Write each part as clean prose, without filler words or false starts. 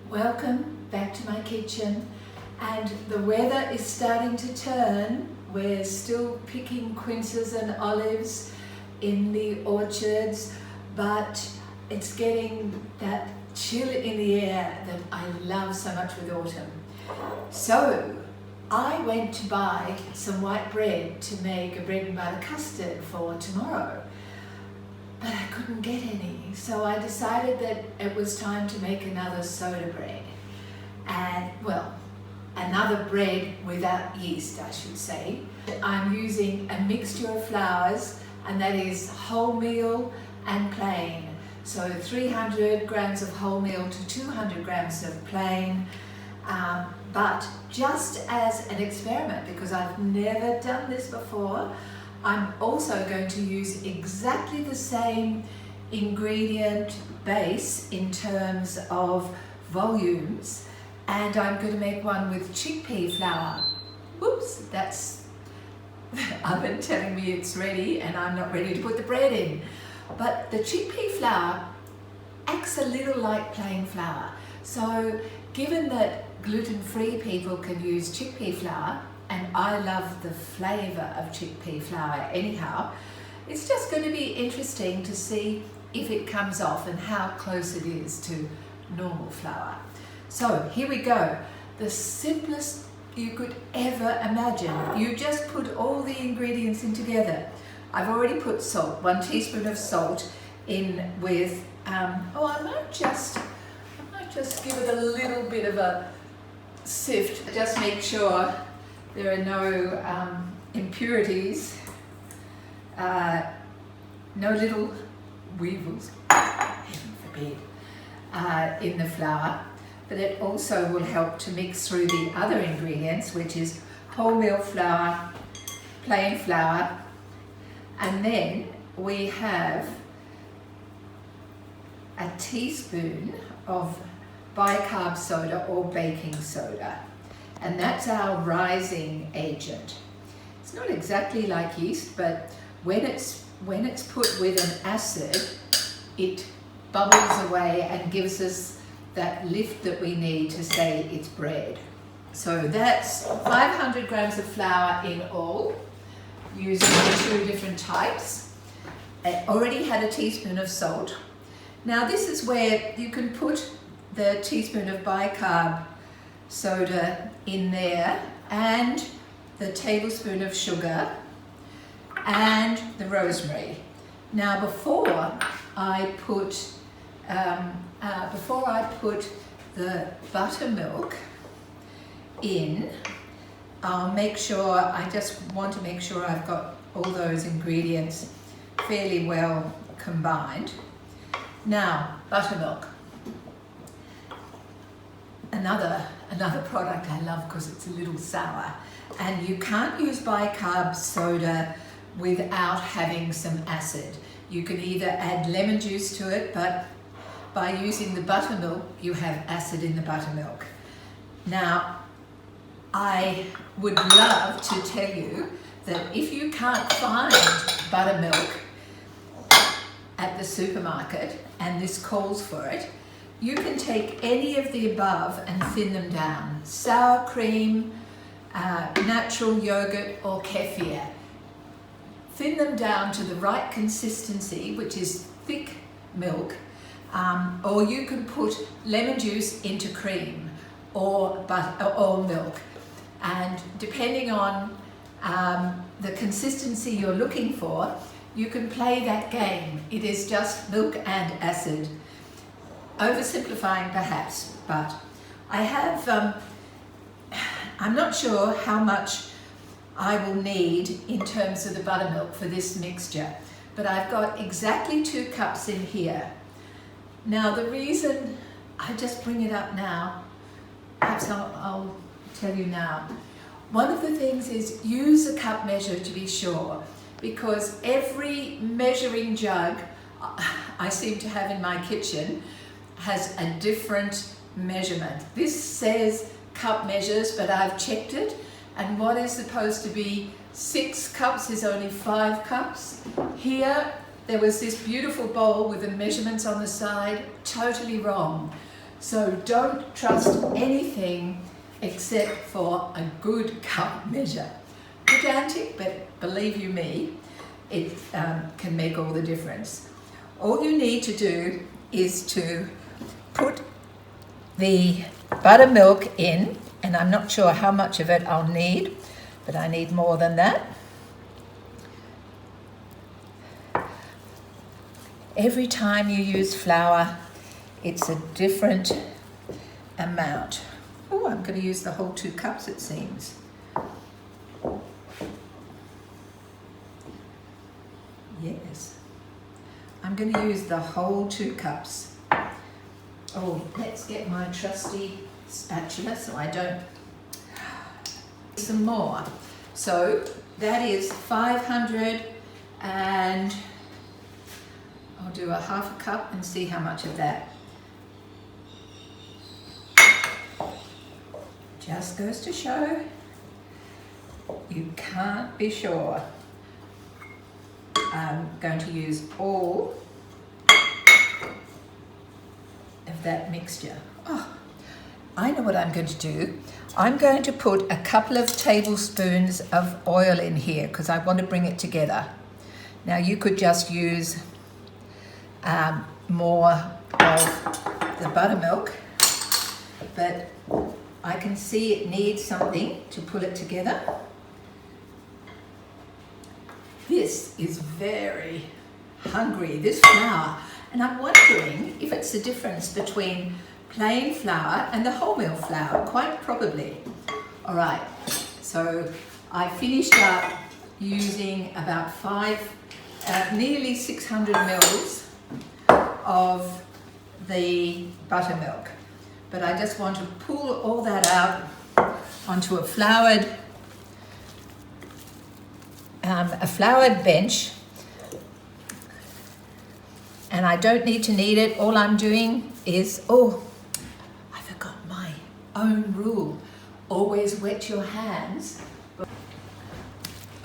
Welcome back to my kitchen, and the weather is starting to turn. We're still picking quinces and olives in the orchards, but it's getting that chill in the air that I love so much with autumn. So I went to buy some white bread to make a bread and butter custard for tomorrow, but I couldn't get any, so I decided that it was time to make another soda bread. And, well, another bread without yeast, I should say. I'm using a mixture of flours, and that is wholemeal and plain. So 300 grams of wholemeal to 200 grams of plain. But just as an experiment, because I've never done this before, I'm also going to use exactly the same ingredient base in terms of volumes, and I'm going to make one with chickpea flour. Whoops, that's the oven telling me it's ready and I'm not ready to put the bread in. But the chickpea flour acts a little like plain flour. So given that gluten-free people can use chickpea flour, and I love the flavour of chickpea flour anyhow, it's just going to be interesting to see if it comes off and how close it is to normal flour. So here we go. The simplest you could ever imagine. You just put all the ingredients in together. I've already put salt, 1 teaspoon of salt in with, I might just give it a little bit of a sift. Just make sure there are no impurities, no little weevils, heaven forbid, in the flour. But it also will help to mix through the other ingredients, which is wholemeal flour, plain flour, and then we have a teaspoon of bicarb soda or baking soda. And that's our rising agent. It's not exactly like yeast, but when it's put with an acid, it bubbles away and gives us that lift that we need to say it's bread. So that's 500 grams of flour in all, using the 2 different types. I already had a teaspoon of salt. Now this is where you can put the teaspoon of bicarb soda in there, and the tablespoon of sugar, and the rosemary. Now before I put the buttermilk in, I just want to make sure I've got all those ingredients fairly well combined. Now, buttermilk. Another product I love because it's a little sour, and you can't use bicarb soda without having some acid. You can either add lemon juice to it, but by using the buttermilk, you have acid in the buttermilk. Now, I would love to tell you that if you can't find buttermilk at the supermarket, and this calls for it, you can take any of the above and thin them down. Sour cream, natural yogurt, or kefir. Thin them down to the right consistency, which is thick milk, or you can put lemon juice into cream or milk. And depending on the consistency you're looking for, you can play that game. It is just milk and acid. Oversimplifying perhaps, but I have, I'm not sure how much I will need in terms of the buttermilk for this mixture, but I've got exactly 2 cups in here. Now the reason, I just bring it up now, perhaps I'll tell you now. One of the things is use a cup measure to be sure, because every measuring jug I seem to have in my kitchen has a different measurement. This says cup measures, but I've checked it, and what is supposed to be 6 cups is only 5 cups. Here, there was this beautiful bowl with the measurements on the side, totally wrong. So don't trust anything except for a good cup measure. Pedantic, but believe you me, it can make all the difference. All you need to do is to put the buttermilk in, and I'm not sure how much of it I'll need, but I need more than that. Every time you use flour, it's a different amount. Oh, I'm going to use the whole 2 cups, it seems. Yes. I'm going to use the whole 2 cups. Oh, let's get my trusty spatula so I don't... Some more. So that is 500, and I'll do a half a cup and see how much of that. Just goes to show you can't be sure. I'm going to use all of that mixture. Oh, I know what I'm going to do. I'm going to put a couple of tablespoons of oil in here because I want to bring it together. Now you could just use more of the buttermilk, but I can see it needs something to pull it together. This is very hungry, this flour, and I'm wondering if it's the difference between plain flour and the wholemeal flour, quite probably. All right, so I finished up using about nearly 600 mils of the buttermilk, but I just want to pull all that out onto a floured bench, and I don't need to knead it. All I'm doing is, oh, I forgot my own rule. Always wet your hands.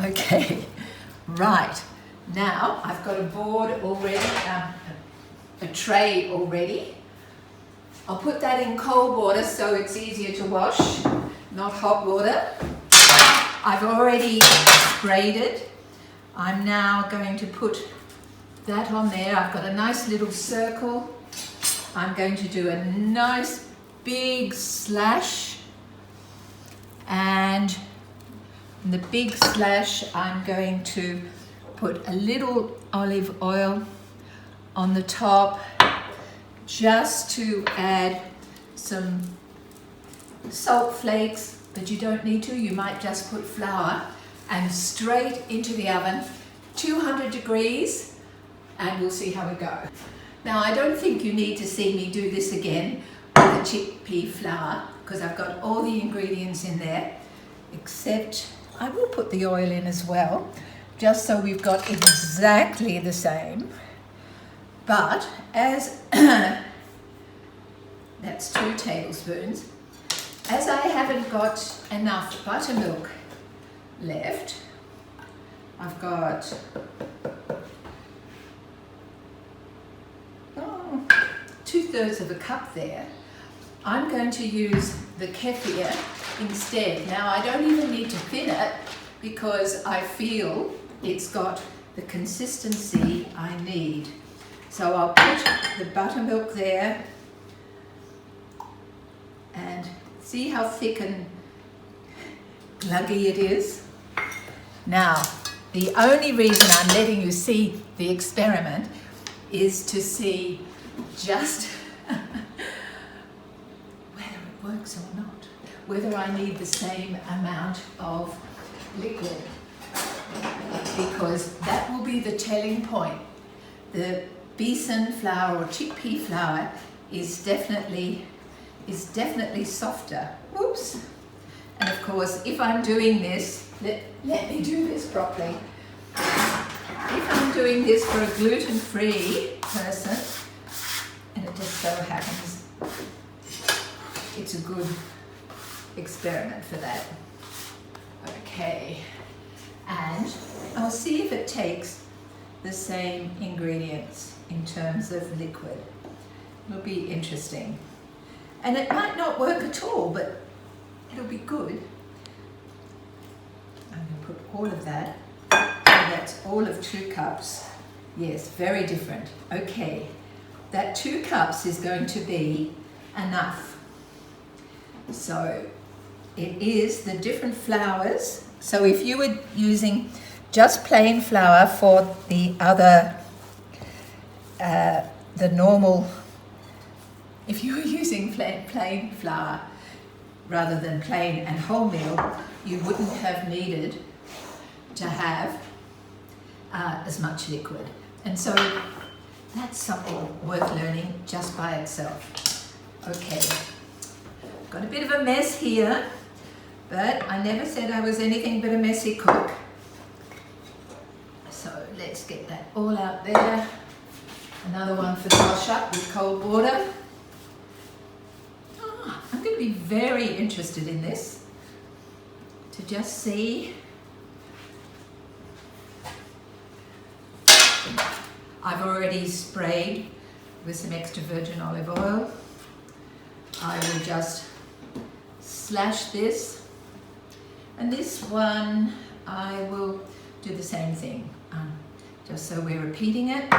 Okay, right. Now I've got a board already, a tray already. I'll put that in cold water so it's easier to wash, not hot water. I've already sprayed it. I'm now going to put that on there. I've got a nice little circle. I'm going to do a nice big slash, and in the big slash I'm going to put a little olive oil on the top just to add some salt flakes, but you don't need to. You might just put flour, and straight into the oven, 200 degrees, and we'll see how we go. Now I don't think you need to see me do this again with the chickpea flour because I've got all the ingredients in there, except I will put the oil in as well, just so we've got exactly the same. But as that's 2 tablespoons. As I haven't got enough buttermilk left, I've got 2/3 of a cup there. I'm going to use the kefir instead. Now I don't even need to thin it because I feel it's got the consistency I need. So I'll put the buttermilk there and see how thick and gluggy it is. Now, the only reason I'm letting you see the experiment is to see just whether it works or not, whether I need the same amount of liquid, because that will be the telling point. The besan flour or chickpea flour is definitely softer. Whoops. And of course, if I'm doing this, let me do this properly. If I'm doing this for a gluten-free person, and it just so happens it's a good experiment for that. Okay, and I'll see if it takes the same ingredients in terms of liquid. It'll be interesting. And it might not work at all, but it'll be good. I'm going to put all of that. So that's all of 2 cups. Yes, very different. Okay, that 2 cups is going to be enough. So it is the different flours. So if you were using just plain flour for the other, the normal, if you were using plain flour rather than plain and wholemeal, you wouldn't have needed to have as much liquid. And so that's something worth learning just by itself. Okay, got a bit of a mess here, but I never said I was anything but a messy cook. So let's get that all out there. Another one for the wash up with cold water. I'm going to be very interested in this to just see. I've already sprayed with some extra virgin olive oil. I will just slash this, and this one I will do the same thing, just so we're repeating it.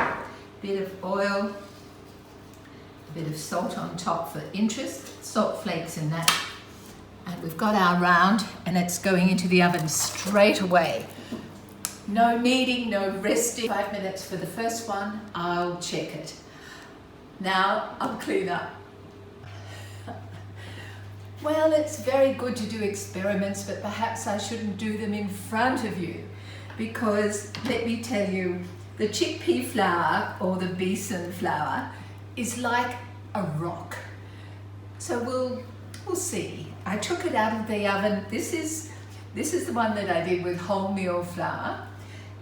Bit of oil, a bit of salt on top for interest, salt flakes in that. And we've got our round, and it's going into the oven straight away. No kneading, no resting. 5 minutes for the first one, I'll check it. Now I'll clean up. Well, it's very good to do experiments, but perhaps I shouldn't do them in front of you, because let me tell you, the chickpea flour or the besan flour is like a rock. So we'll see. I took it out of the oven. This is the one that I did with wholemeal flour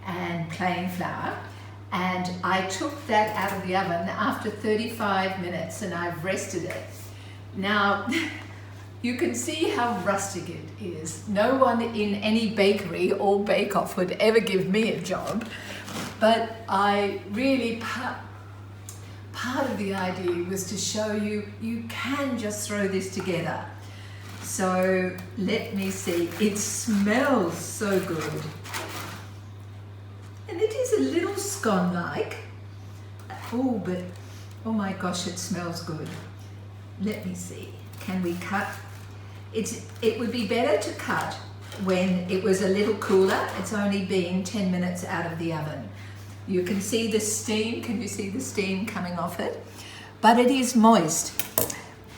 and plain flour, and I took that out of the oven after 35 minutes, and I've rested it. Now you can see how rustic it is. No one in any bakery or bake-off would ever give me a job, but I really, part of the idea was to show you, you can just throw this together. So let me see, it smells so good. And it is a little scone-like. Oh, but oh my gosh, it smells good. Let me see, can we cut? It would be better to cut when it was a little cooler. It's only been 10 minutes out of the oven. You can see the steam. Can you see the steam coming off it? But it is moist.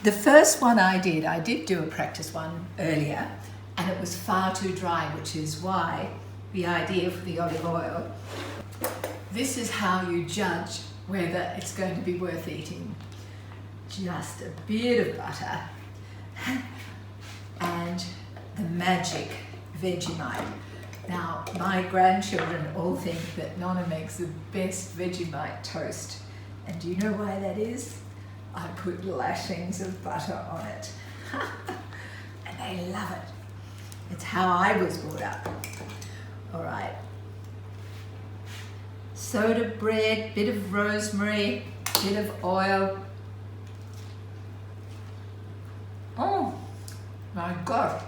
The first one I did do a practice one earlier, and it was far too dry, which is why the idea for the olive oil. This is how you judge whether it's going to be worth eating. Just a bit of butter and the magic Vegemite. Now, my grandchildren all think that Nonna makes the best Vegemite toast. And do you know why that is? I put lashings of butter on it. And they love it. It's how I was brought up. All right. Soda bread, bit of rosemary, bit of oil. Oh my God.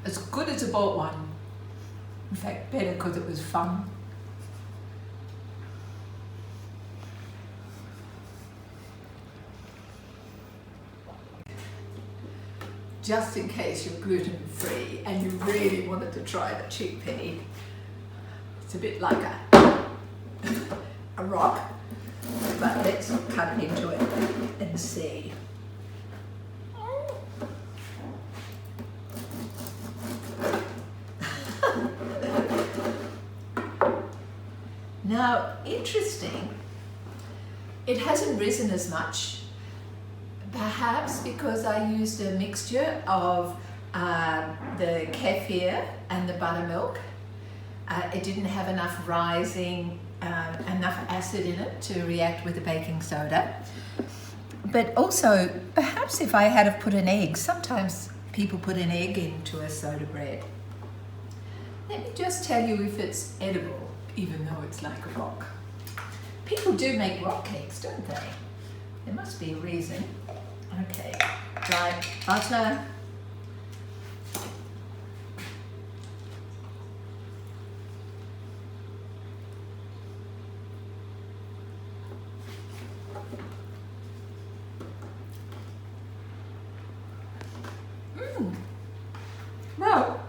As good as a bought one. In fact, better because it was fun. Just in case you're gluten-free and you really wanted to try the chickpea, it's a bit like a rock, but let's cut into it and see. Now, interesting, it hasn't risen as much, perhaps because I used a mixture of the kefir and the buttermilk. It didn't have enough rising, enough acid in it to react with the baking soda. But also, perhaps if I had have put an egg, sometimes people put an egg into a soda bread. Let me just tell you if it's edible, even though it's like a rock. People do make rock cakes, don't they? must be a reason. Okay, dry butter. Well,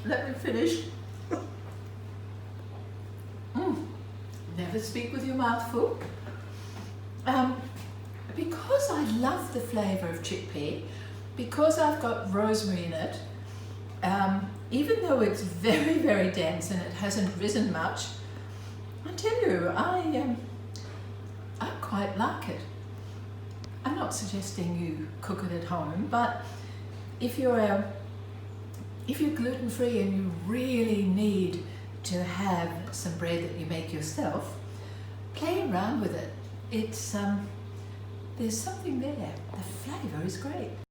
let me finish. Never speak with your mouth full. Because I love the flavour of chickpea, because I've got rosemary in it, even though it's very, very dense and it hasn't risen much, I tell you, I quite like it. I'm not suggesting you cook it at home, but if you're gluten-free and you really need to have some bread that you make yourself, play around with it. It's there's something there. The flavour is great.